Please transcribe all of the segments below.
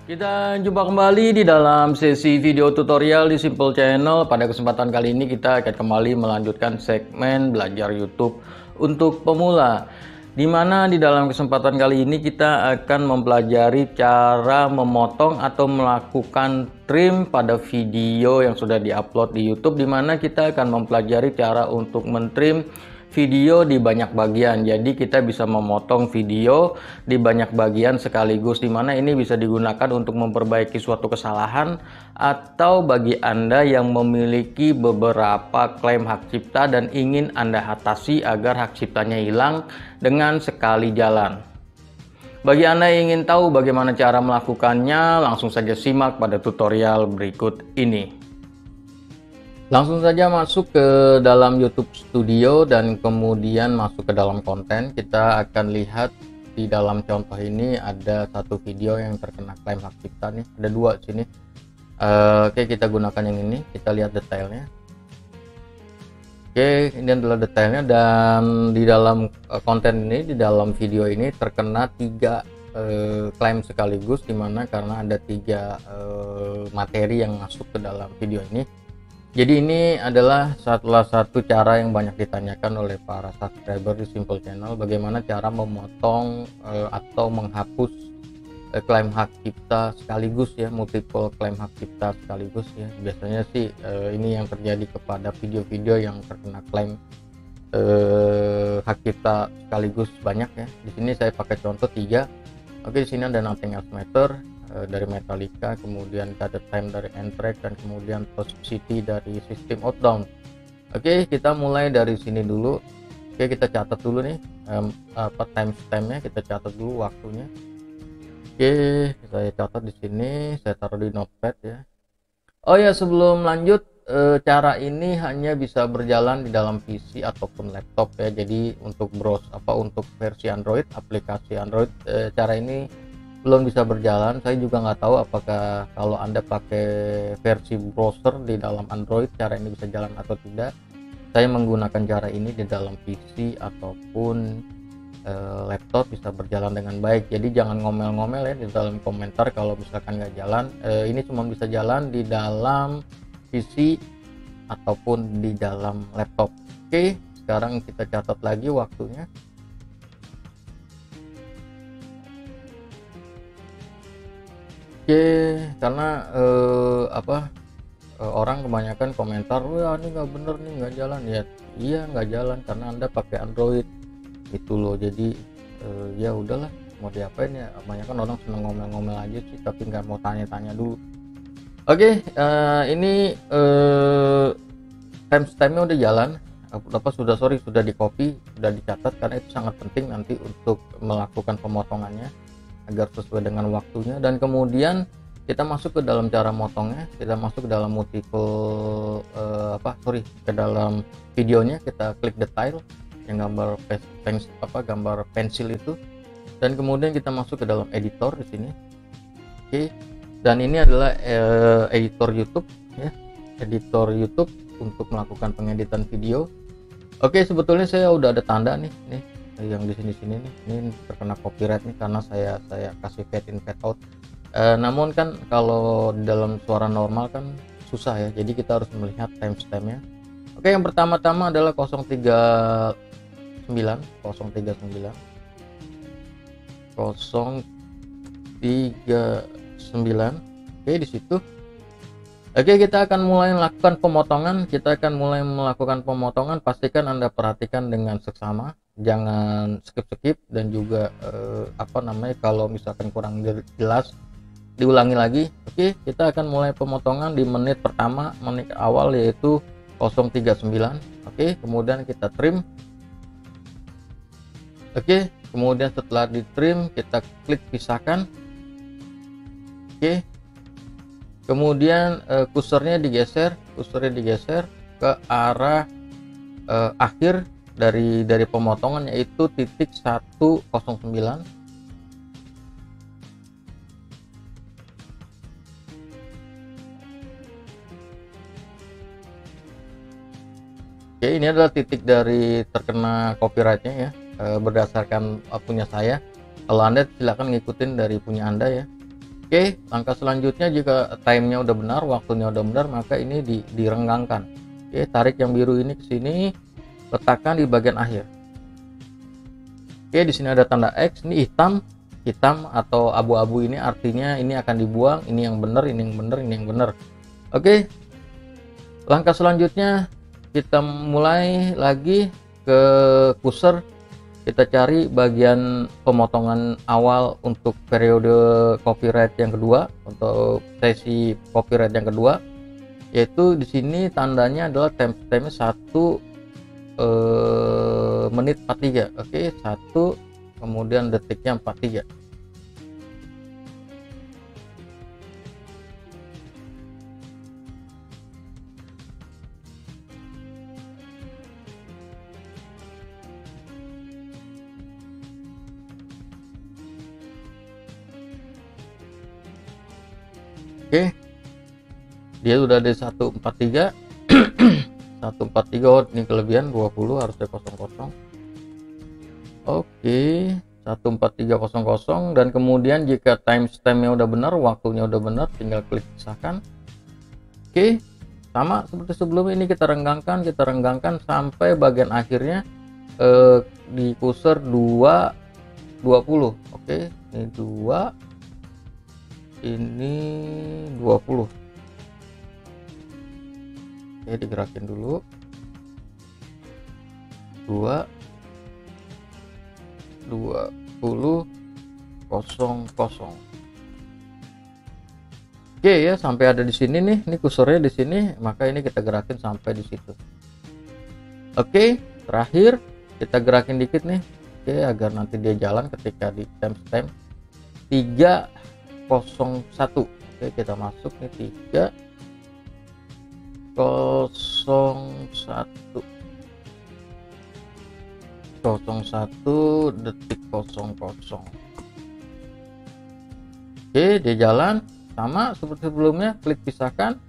Kita jumpa kembali di dalam sesi video tutorial di Simple Channel. Pada kesempatan kali ini kita akan kembali melanjutkan segmen belajar YouTube untuk pemula. Di mana di dalam kesempatan kali ini kita akan mempelajari cara memotong atau melakukan trim pada video yang sudah diupload di YouTube, di mana kita akan mempelajari cara untuk mentrim video di banyak bagian. Jadi kita bisa memotong video di banyak bagian sekaligus, di mana ini bisa digunakan untuk memperbaiki suatu kesalahan atau bagi Anda yang memiliki beberapa klaim hak cipta dan ingin Anda atasi agar hak ciptanya hilang dengan sekali jalan. Bagi Anda yang ingin tahu bagaimana cara melakukannya, langsung saja simak pada tutorial berikut ini. Langsung saja masuk ke dalam YouTube Studio dan kemudian masuk ke dalam konten. Kita akan lihat di dalam contoh ini ada satu video yang terkena klaim hak cipta nih. Ada dua sini. Oke, kita gunakan yang ini. Kita lihat detailnya. Oke, ini adalah detailnya, dan di dalam konten ini, di dalam video ini terkena tiga klaim sekaligus, dimana karena ada tiga materi yang masuk ke dalam video ini. Jadi ini adalah salah satu cara yang banyak ditanyakan oleh para subscriber di Simple Channel, bagaimana cara memotong atau menghapus klaim hak cipta sekaligus ya, multiple klaim hak cipta sekaligus ya. Biasanya sih ini yang terjadi kepada video-video yang terkena klaim hak cipta sekaligus banyak ya. Di sini saya pakai contoh 3. Oke, di sini ada Nothing Else Matter dari Metallica, kemudian ada Time dari Anthrax, dan kemudian Toxicity dari System of a Down. Oke, kita mulai dari sini dulu. Oke, kita catat dulu nih timestamp-nya, kita catat dulu waktunya. Oke, saya catat di sini, saya taruh di notepad ya. Oh ya, sebelum lanjut, cara ini hanya bisa berjalan di dalam PC ataupun laptop ya. Jadi untuk untuk versi Android, aplikasi Android, cara ini belum bisa berjalan. Saya juga nggak tahu apakah kalau Anda pakai versi browser di dalam Android cara ini bisa jalan atau tidak. Saya menggunakan cara ini di dalam PC ataupun laptop bisa berjalan dengan baik. Jadi jangan ngomel-ngomel ya di dalam komentar kalau misalkan nggak jalan. Ini cuma bisa jalan di dalam PC ataupun di dalam laptop. Oke, sekarang kita catat lagi waktunya. Oke, karena orang kebanyakan komentar, wah ini nggak bener nih, nggak jalan ya. Iya, nggak jalan karena Anda pakai Android itu loh. Jadi ya udahlah, mau diapain ya. Kebanyakan orang seneng ngomel-ngomel aja sih, tapi nggak mau tanya-tanya dulu. Oke, ini timestampnya udah jalan. Sudah di copy, sudah dicatat, karena itu sangat penting nanti untuk melakukan pemotongannya agar sesuai dengan waktunya. Dan kemudian kita masuk ke dalam cara motongnya, kita masuk ke dalam ke dalam videonya, kita klik detail yang gambar gambar pensil itu, dan kemudian kita masuk ke dalam editor di sini. Oke, dan ini adalah editor YouTube ya, editor YouTube untuk melakukan pengeditan video. Oke, sebetulnya saya udah ada tanda nih yang di sini nih, ini terkena copyright nih karena saya kasih fade in fade out. Namun kan kalau dalam suara normal kan susah ya, jadi kita harus melihat timestampnya. Oke, yang pertama-tama adalah 039. Oke, di situ. Oke, kita akan mulai melakukan pemotongan. Pastikan Anda perhatikan dengan seksama, jangan skip dan juga kalau misalkan kurang jelas diulangi lagi. Oke, kita akan mulai pemotongan di menit pertama, menit awal, yaitu 039. Oke, kemudian kita trim. Oke, kemudian setelah di trim kita klik pisahkan. Oke, kemudian kursornya digeser ke arah akhir dari pemotongan, yaitu titik 109. Oke, ini adalah titik dari terkena copyrightnya ya, berdasarkan punya saya. Kalau Anda silakan ngikutin dari punya Anda ya. Oke, langkah selanjutnya jika timenya udah benar, waktunya udah benar, maka ini direnggangkan. Oke, tarik yang biru ini ke sini, letakkan di bagian akhir. Oke, di sini ada tanda X, ini hitam atau abu-abu, ini artinya ini akan dibuang, ini yang benar, ini yang benar, ini yang benar. Oke, langkah selanjutnya kita mulai lagi ke cursor. Kita cari bagian pemotongan awal untuk periode copyright yang kedua, untuk sesi copyright yang kedua, yaitu di sini tandanya adalah timestamp 1 menit 43. Oke, 1 kemudian detiknya 43. Oke, dia udah ada 143. 143. Oh, ini kelebihan 20, harusnya 00. Oke, 14300. Dan kemudian jika timestampnya udah benar, waktunya udah benar, tinggal klik pisahkan. Oke, sama seperti sebelumnya, ini kita renggangkan sampai bagian akhirnya di cursor 2:20. Oke, ini 2, ini 20. Oke, digerakin dulu. 2:20:00. Oke ya, sampai ada di sini nih, ini kursornya di sini, maka ini kita gerakin sampai di situ. Oke, terakhir kita gerakin dikit nih, oke, agar nanti dia jalan ketika di timestamp 3:01. Oke, kita masuk nih 3:01. 01:00. Oke, dia jalan sama seperti sebelumnya, klik pisahkan,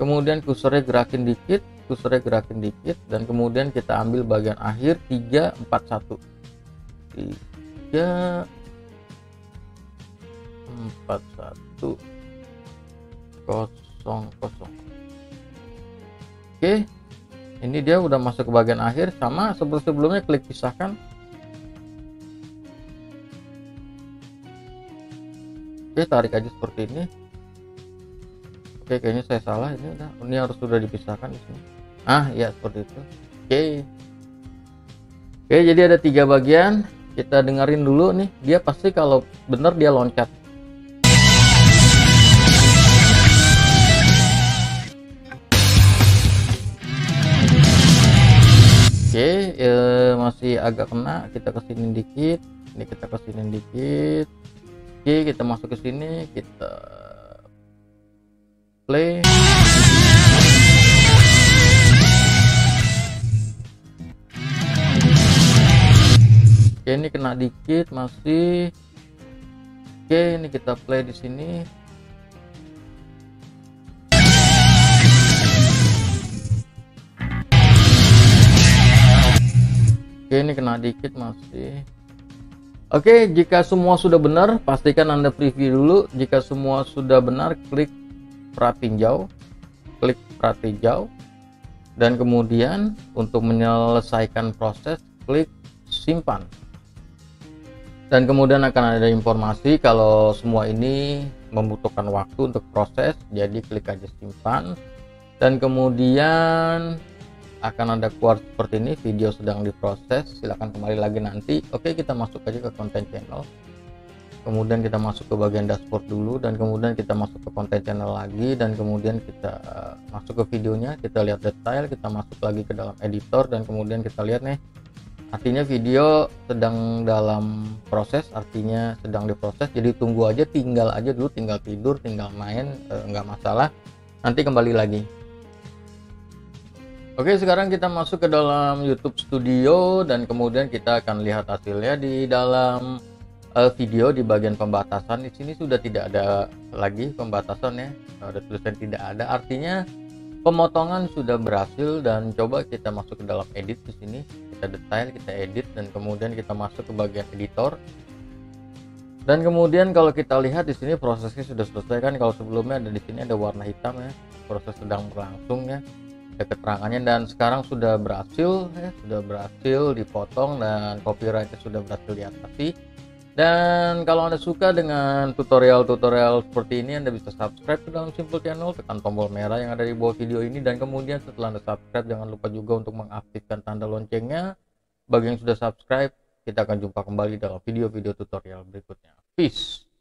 kemudian kursornya gerakin dikit, dan kemudian kita ambil bagian akhir 3:41. 3:41:00. Oke, ini dia udah masuk ke bagian akhir, sama seperti sebelumnya, klik pisahkan. Oke, tarik aja seperti ini. Oke, kayaknya saya salah, ini harus sudah dipisahkan di sini. Ya, seperti itu. Oke, jadi ada 3 bagian. Kita dengerin dulu nih, dia pasti kalau bener dia loncat. Oke, masih agak kena, kita kesini dikit, ini kita kesini dikit. Oke, kita masuk ke sini, kita play. Oke, ini kena dikit masih. Oke, ini kita play di sini. Oke, ini kena dikit masih. Oke, jika semua sudah benar, pastikan Anda preview dulu. Jika semua sudah benar, klik pratinjau, dan kemudian untuk menyelesaikan proses, klik simpan. Dan kemudian akan ada informasi kalau semua ini membutuhkan waktu untuk proses, jadi klik aja simpan. Dan kemudian akan ada keluar seperti ini, video sedang diproses, silahkan kembali lagi nanti. Oke, kita masuk aja ke konten channel, kemudian kita masuk ke bagian dashboard dulu, dan kemudian kita masuk ke konten channel lagi, dan kemudian kita masuk ke videonya, kita lihat detail, kita masuk lagi ke dalam editor, dan kemudian kita lihat nih, artinya video sedang dalam proses, artinya sedang diproses, jadi tunggu aja, tinggal tidur, tinggal main, nggak masalah, nanti kembali lagi. Oke, sekarang kita masuk ke dalam YouTube Studio, dan kemudian kita akan lihat hasilnya di dalam video. Di bagian pembatasan di sini sudah tidak ada lagi pembatasan ya, ada tulisan tidak ada, artinya pemotongan sudah berhasil. Dan coba kita masuk ke dalam edit di sini, kita detail, kita edit, dan kemudian kita masuk ke bagian editor. Dan kemudian kalau kita lihat di sini prosesnya sudah selesai kan, kalau sebelumnya ada di sini ada warna hitam ya, proses sedang berlangsung ya, ada keterangannya, dan sekarang sudah berhasil ya, sudah berhasil dipotong dan copyrightnya sudah berhasil diatasi. Dan kalau Anda suka dengan tutorial-tutorial seperti ini, Anda bisa subscribe ke dalam Simple Channel, tekan tombol merah yang ada di bawah video ini, dan kemudian setelah Anda subscribe jangan lupa juga untuk mengaktifkan tanda loncengnya. Bagi yang sudah subscribe, kita akan jumpa kembali dalam video-video tutorial berikutnya. Peace.